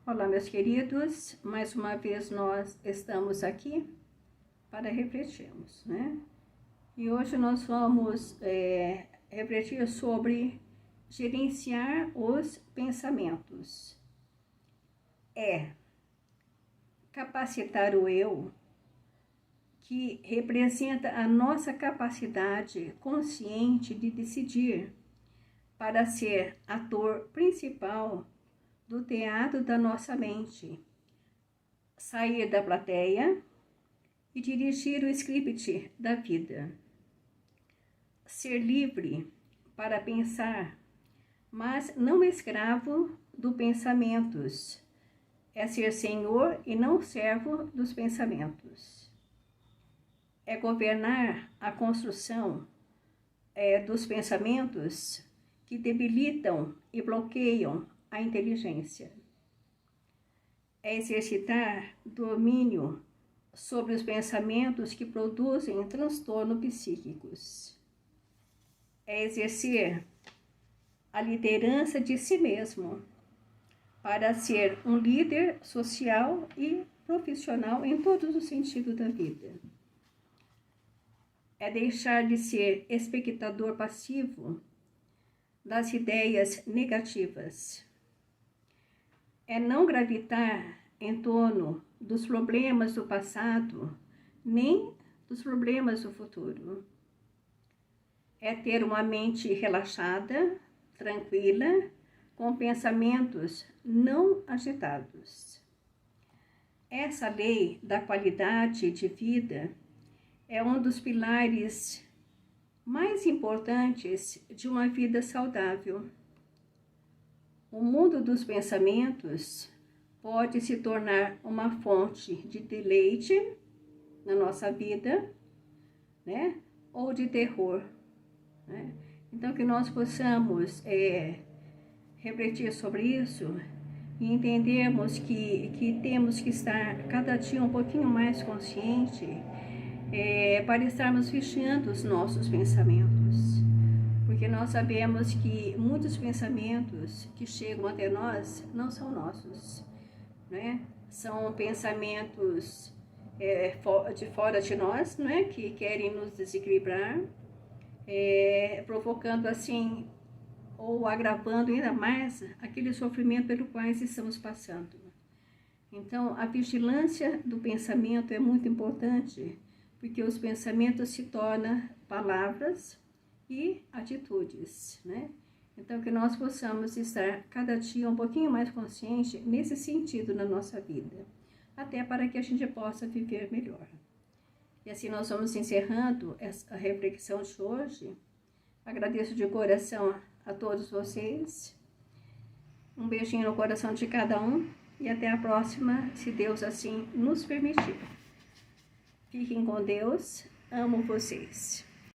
Olá, meus queridos, mais uma vez nós estamos aqui para refletirmos, né? E hoje nós vamos refletir sobre gerenciar os pensamentos. Capacitar o eu, que representa a nossa capacidade consciente de decidir para ser ator principal do teatro da nossa mente, sair da plateia e dirigir o script da vida. Ser livre para pensar, mas não escravo dos pensamentos. É ser senhor e não servo dos pensamentos. É governar a construção dos pensamentos que debilitam e bloqueiam a inteligência. É exercitar domínio sobre os pensamentos que produzem transtornos psíquicos. É exercer a liderança de si mesmo para ser um líder social e profissional em todos os sentidos da vida. É deixar de ser espectador passivo das ideias negativas. É não gravitar em torno dos problemas do passado, nem dos problemas do futuro. É ter uma mente relaxada, tranquila, com pensamentos não agitados. Essa lei da qualidade de vida é um dos pilares mais importantes de uma vida saudável. O mundo dos pensamentos pode se tornar uma fonte de deleite na nossa vida, né? Ou de terror, né? Então, que nós possamos refletir sobre isso e entendermos que temos que estar cada dia um pouquinho mais consciente para estarmos vigiando os nossos pensamentos. Porque nós sabemos que muitos pensamentos que chegam até nós não são nossos, né? São pensamentos de fora de nós, né? Que querem nos desequilibrar, provocando assim, ou agravando ainda mais aquele sofrimento pelo qual estamos passando. Então, a vigilância do pensamento é muito importante, porque os pensamentos se tornam palavras e atitudes, né? Então, que nós possamos estar cada dia um pouquinho mais consciente nesse sentido na nossa vida, até para que a gente possa viver melhor. E assim nós vamos encerrando essa reflexão de hoje. Agradeço de coração a todos vocês. Um beijinho no coração de cada um e até a próxima, se Deus assim nos permitir. Fiquem com Deus. Amo vocês.